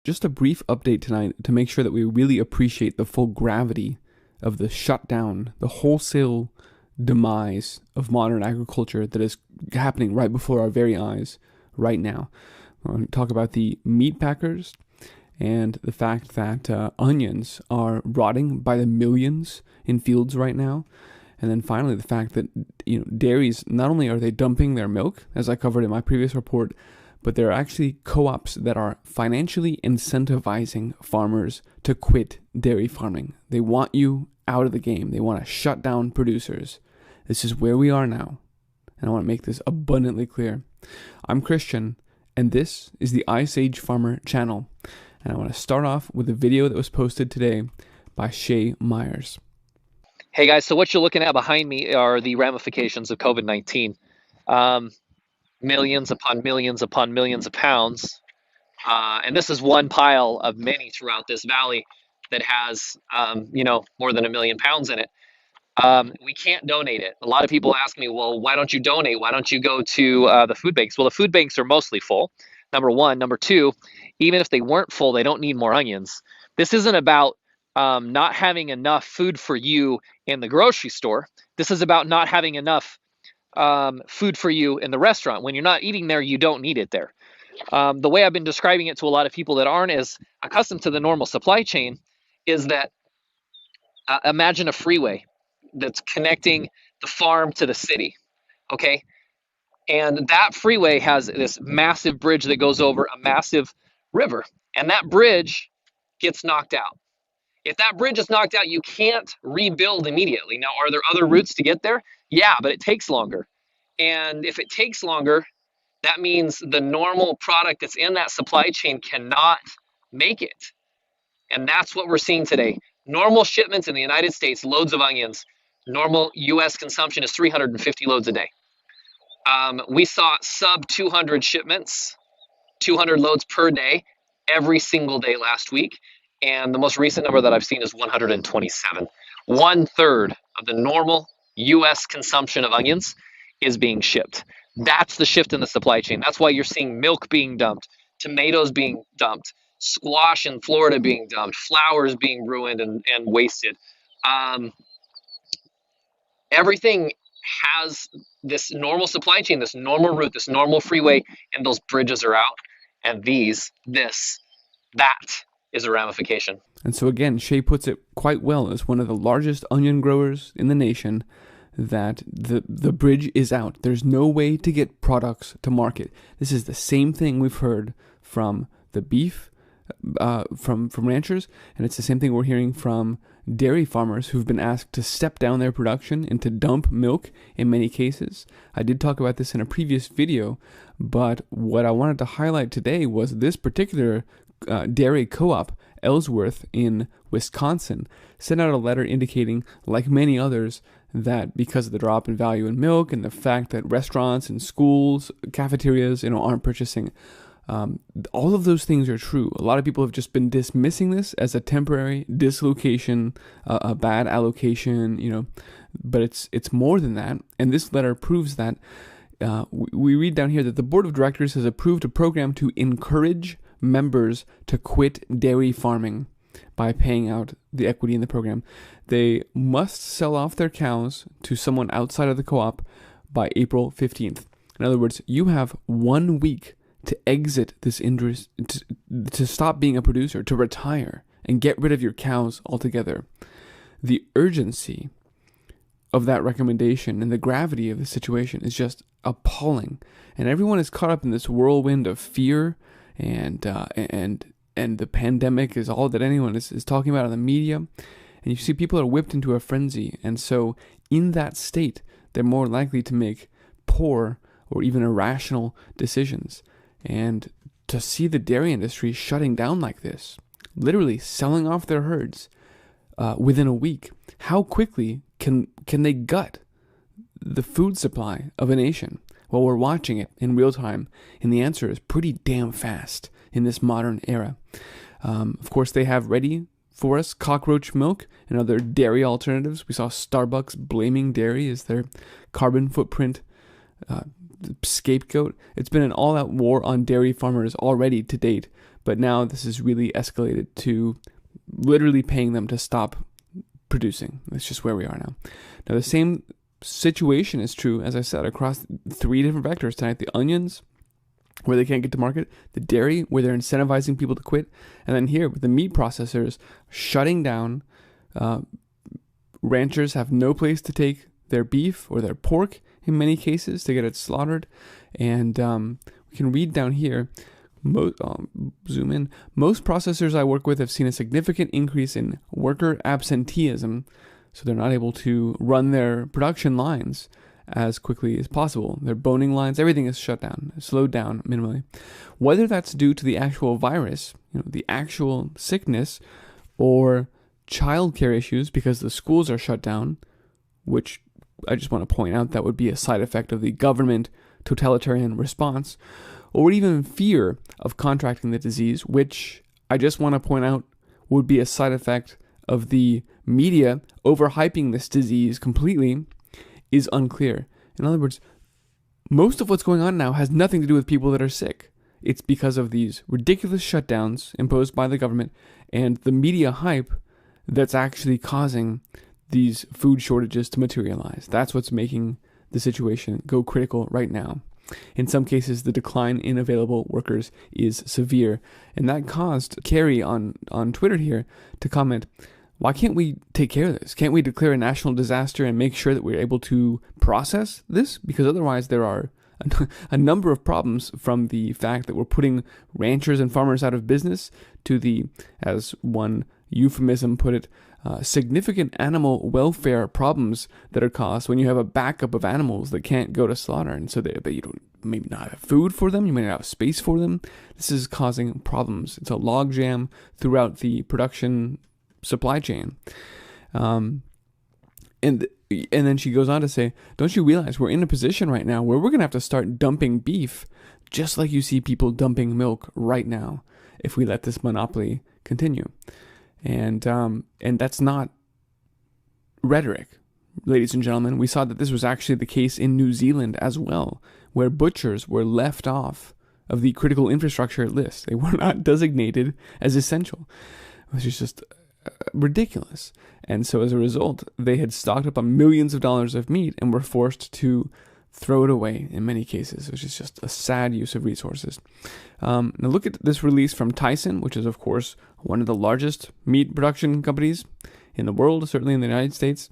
just a brief update tonight to make sure that we really appreciate the full gravity of the shutdown, the wholesale demise of modern agriculture that is happening right before our very eyes right now. I want to talk about the meat packers and the fact that onions are rotting by the millions in fields right now. And then finally, the fact that dairies, not only are they dumping their milk, as I covered in my previous report, but there are actually co-ops that are financially incentivizing farmers to quit dairy farming. They want you out of the game. They want to shut down producers. This is where we are now. And I want to make this abundantly clear. I'm Christian, and this is the Ice Age Farmer channel. And I want to start off with a video that was posted today by Shay Myers. Hey guys, so what you're looking at behind me are the ramifications of COVID-19. Millions upon millions upon millions of pounds. And this is one pile of many throughout this valley that has, more than 1 million pounds in it. We can't donate it. A lot of people ask me, well, why don't you donate? Why don't you go to the food banks? Well, the food banks are mostly full, number one. Number two, even if they weren't full, they don't need more onions. This isn't about not having enough food for you in the grocery store. This is about not having enough food for you in the restaurant. When you're not eating there, you don't need it there. The way I've been describing it to a lot of people that aren't as accustomed to the normal supply chain is that imagine a freeway that's connecting the farm to the city, okay? And that freeway has this massive bridge that goes over a massive river, and that bridge gets knocked out. If that bridge is knocked out, you can't rebuild immediately. Now, are there other routes to get there? Yeah, but it takes longer. And if it takes longer, that means the normal product that's in that supply chain cannot make it. And that's what we're seeing today. Normal shipments in the United States, loads of onions, normal US consumption is 350 loads a day. We saw sub 200 shipments, 200 loads per day, every single day last week. And the most recent number that I've seen is 127. 1/3 of the normal US consumption of onions is being shipped. That's the shift in the supply chain. That's why you're seeing milk being dumped, tomatoes being dumped, squash in Florida being dumped, flowers being ruined and wasted. Everything has this normal supply chain, this normal route, this normal freeway, and those bridges are out. And that is a ramification. And so again, Shay puts it quite well as one of the largest onion growers in the nation, that the bridge is out. There's no way to get products to market. This is the same thing we've heard from the beef, from ranchers, and it's the same thing we're hearing from dairy farmers who've been asked to step down their production and to dump milk in many cases. I did talk about this in a previous video, but what I wanted to highlight today was this particular dairy co-op, Ellsworth in Wisconsin, sent out a letter indicating, like many others, that because of the drop in value in milk and the fact that restaurants and schools, cafeterias, aren't purchasing, all of those things are true. A lot of people have just been dismissing this as a temporary dislocation, a bad allocation, but it's more than that. And this letter proves that. We read down here that the board of directors has approved a program to encourage members to quit dairy farming by paying out the equity in the program. They must sell off their cows to someone outside of the co-op by April 15th. In other words, you have 1 week to exit this industry, to stop being a producer, to retire and get rid of your cows altogether. The urgency of that recommendation and the gravity of the situation is just appalling. And everyone is caught up in this whirlwind of fear and the pandemic is all that anyone is talking about in the media. And you see people are whipped into a frenzy. And so in that state, they're more likely to make poor or even irrational decisions. And to see the dairy industry shutting down like this, literally selling off their herds within a week, how quickly can they gut the food supply of a nation? Well, we're watching it in real time, and the answer is pretty damn fast in this modern era. Of course, they have ready for us cockroach milk and other dairy alternatives. We saw Starbucks blaming dairy as their carbon footprint scapegoat. It's been an all-out war on dairy farmers already to date, But now this is really escalated to literally paying them to stop producing. That's just where we are now. Now, the same situation is true, as I said, across 3 different vectors tonight. The onions, where they can't get to market, the dairy, where they're incentivizing people to quit, and then here with the meat processors shutting down. Ranchers have no place to take their beef or their pork in many cases to get it slaughtered. And we can read down here, zoom in. Most processors I work with have seen a significant increase in worker absenteeism, so they're not able to run their production lines as quickly as possible. Their boning lines, everything is shut down, slowed down minimally. Whether that's due to the actual virus, the actual sickness, or childcare issues because the schools are shut down, which I just want to point out that would be a side effect of the government totalitarian response, or even fear of contracting the disease, which I just want to point out would be a side effect of the media overhyping this disease completely, is unclear. In other words, most of what's going on now has nothing to do with people that are sick. It's because of these ridiculous shutdowns imposed by the government and the media hype that's actually causing these food shortages to materialize. That's what's making the situation go critical right now. In some cases, the decline in available workers is severe. And that caused Carrie on Twitter here to comment, why can't we take care of this? Can't we declare a national disaster and make sure that we're able to process this? Because otherwise there are a number of problems, from the fact that we're putting ranchers and farmers out of business to the, as one euphemism put it, significant animal welfare problems that are caused when you have a backup of animals that can't go to slaughter, and so that you don't maybe not have food for them, you may not have space for them. This is causing problems. It's a logjam throughout the production supply chain. And then she goes on to say, don't you realize we're in a position right now where we're going to have to start dumping beef, just like you see people dumping milk right now, if we let this monopoly continue. And that's not rhetoric, ladies and gentlemen. We saw that this was actually the case in New Zealand as well, where butchers were left off of the critical infrastructure list. They were not designated as essential, which is just ridiculous. And so as a result, they had stocked up on millions of dollars of meat and were forced to throw it away in many cases, which is just a sad use of resources. Now look at this release from Tyson, which is of course one of the largest meat production companies in the world, certainly in the United States.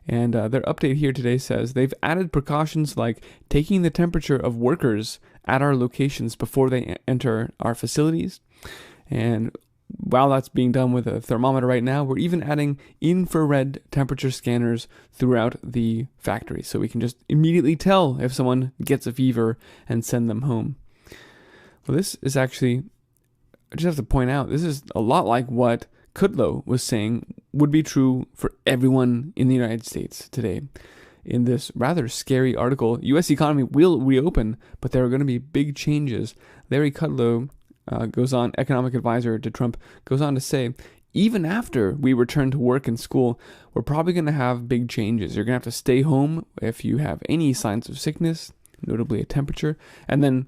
And their update here today says they've added precautions like taking the temperature of workers at our locations before they enter our facilities. And while that's being done with a thermometer right now, we're even adding infrared temperature scanners throughout the factory, so we can just immediately tell if someone gets a fever and send them home. Well, this is actually, I just have to point out, this is a lot like what Kudlow was saying would be true for everyone in the United States today. In this rather scary article, U.S. economy will reopen, but there are going to be big changes. Larry Kudlow, goes on, economic advisor to Trump, goes on to say, even after we return to work and school, we're probably going to have big changes. You're going to have to stay home if you have any signs of sickness, notably a temperature, and then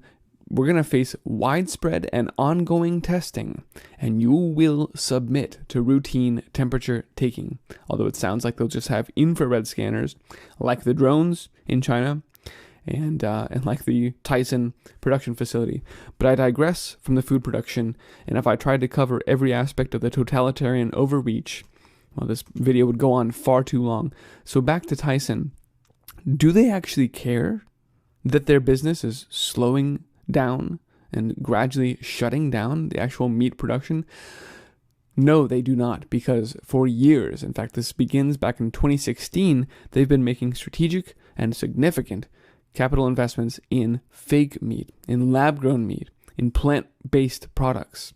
we're going to face widespread and ongoing testing, and you will submit to routine temperature taking. Although it sounds like they'll just have infrared scanners, like the drones in China, and like the Tyson production facility. But I digress from the food production, and if I tried to cover every aspect of the totalitarian overreach, well, this video would go on far too long. So back to Tyson. Do they actually care that their business is slowing down and gradually shutting down the actual meat production? No, they do not, because for years, in fact, this begins back in 2016, they've been making strategic and significant capital investments in fake meat, in lab-grown meat, in plant-based products.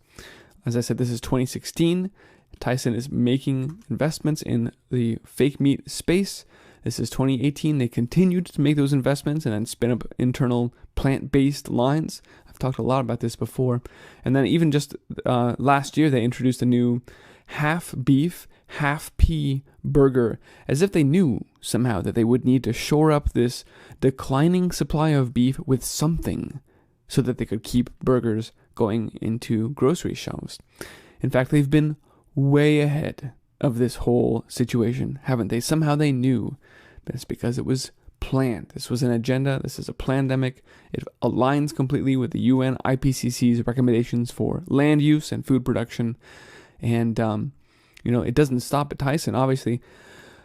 As I said, this is 2016. Tyson is making investments in the fake meat space. This is 2018. They continued to make those investments and then spin up internal plant-based lines. I've talked a lot about this before. And then even just last year, they introduced a new half beef, half pea burger, as if they knew somehow that they would need to shore up this declining supply of beef with something so that they could keep burgers going into grocery shelves. In fact, they've been way ahead of this whole situation, haven't they? Somehow they knew, but it's because it was planned. This was an agenda. This is a pandemic. It aligns completely with the UN IPCC's recommendations for land use and food production. And, it doesn't stop at Tyson. Obviously,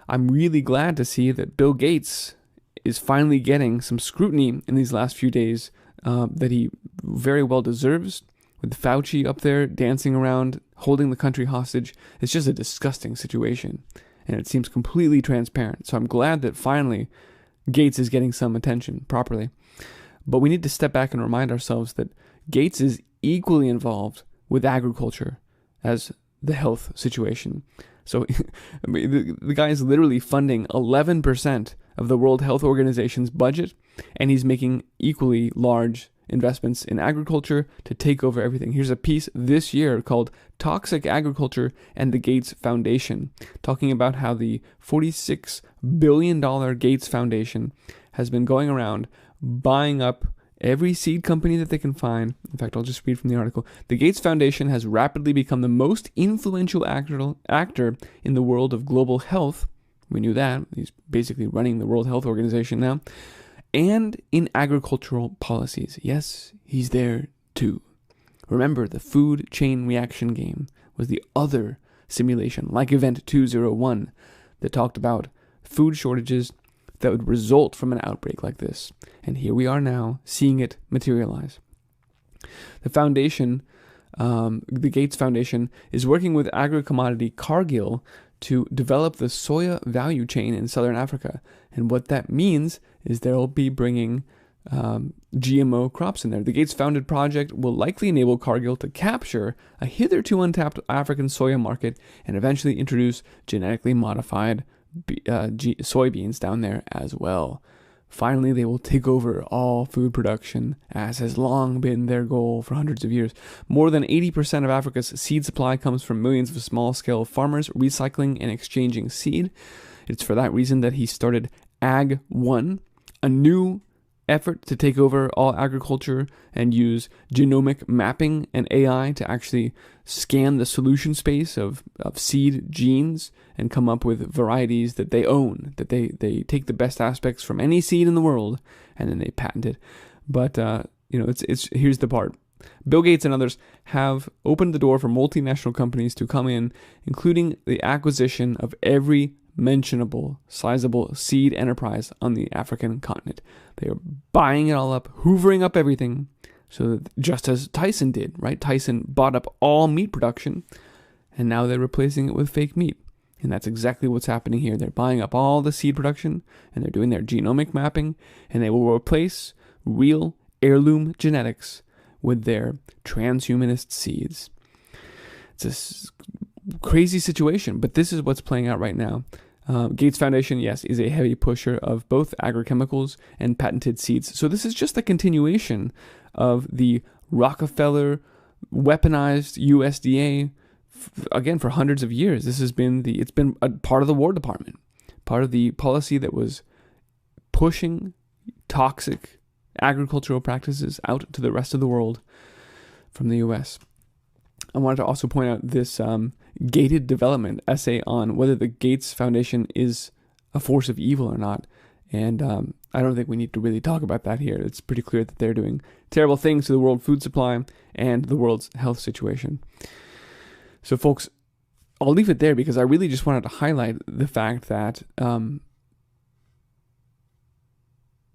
I'm really glad to see that Bill Gates is finally getting some scrutiny in these last few days that he very well deserves, with Fauci up there dancing around, holding the country hostage. It's just a disgusting situation, and it seems completely transparent. So I'm glad that finally Gates is getting some attention properly. But we need to step back and remind ourselves that Gates is equally involved with agriculture as the health situation. So the guy is literally funding 11% of the World Health Organization's budget, and he's making equally large investments in agriculture to take over everything. Here's a piece this year called Toxic Agriculture and the Gates Foundation, talking about how the $46 billion Gates Foundation has been going around buying up every seed company that they can find. In fact, I'll just read from the article. The Gates Foundation has rapidly become the most influential actor in the world of global health. We knew that. He's basically running the World Health Organization now. And in agricultural policies. Yes, he's there too. Remember, the food chain reaction game was the other simulation, like Event 201, that talked about food shortages that would result from an outbreak like this. And here we are now, seeing it materialize. The foundation, the Gates Foundation, is working with agri-commodity Cargill to develop the soya value chain in southern Africa. And what that means is they'll be bringing GMO crops in there. The Gates-founded project will likely enable Cargill to capture a hitherto untapped African soya market and eventually introduce genetically modified soybeans down there as well. Finally, they will take over all food production, as has long been their goal for hundreds of years. More than 80% of Africa's seed supply comes from millions of small-scale farmers recycling and exchanging seed. It's for that reason that he started Ag One, a new effort to take over all agriculture and use genomic mapping and AI to actually scan the solution space of seed genes and come up with varieties that they own, that they take the best aspects from any seed in the world and then they patent it. But it's here's the part. Bill Gates and others have opened the door for multinational companies to come in, including the acquisition of every mentionable, sizable seed enterprise on the African continent. They are buying it all up, hoovering up everything, so that just as Tyson did, right? Tyson bought up all meat production, and now they're replacing it with fake meat. And that's exactly what's happening here. They're buying up all the seed production, and they're doing their genomic mapping, and they will replace real heirloom genetics with their transhumanist seeds. It's a crazy situation, but this is what's playing out right now. Gates Foundation, yes, is a heavy pusher of both agrochemicals and patented seeds. So this is just a continuation of the Rockefeller weaponized USDA, again, for hundreds of years. This has been it's been a part of the War Department, part of the policy that was pushing toxic agricultural practices out to the rest of the world from the US. I wanted to also point out this gated development essay on whether the Gates Foundation is a force of evil or not. And I don't think we need to really talk about that here. It's pretty clear that they're doing terrible things to the world food supply and the world's health situation. So, folks, I'll leave it there because I really just wanted to highlight the fact that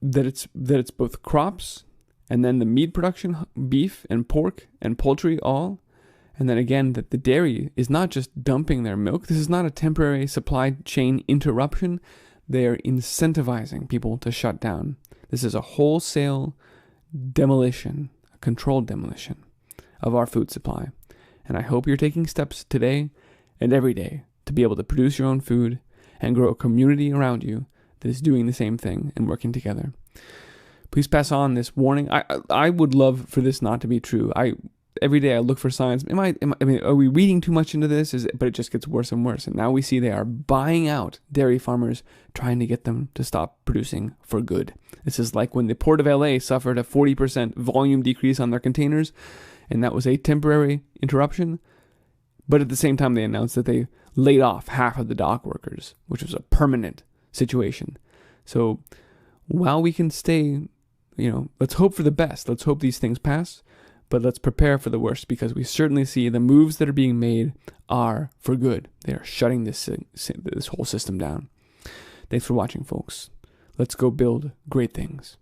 that it's both crops and then the meat production, beef and pork and poultry all. And then again, that the dairy is not just dumping their milk. This is not a temporary supply chain interruption. They're incentivizing people to shut down. This is a wholesale demolition, a controlled demolition of our food supply. And I hope you're taking steps today and every day to be able to produce your own food and grow a community around you that is doing the same thing and working together. Please pass on this warning. I would love for this not to be true. Every day I look for signs. Are we reading too much into this? But it just gets worse and worse. And now we see they are buying out dairy farmers, trying to get them to stop producing for good. This is like when the Port of LA suffered a 40% volume decrease on their containers. and that was a temporary interruption. But at the same time, they announced that they laid off half of the dock workers, which was a permanent situation. So while we can stay, let's hope for the best. Let's hope these things pass, but let's prepare for the worst, because we certainly see the moves that are being made are for good. They are shutting this whole system down. Thanks for watching, folks. Let's go build great things.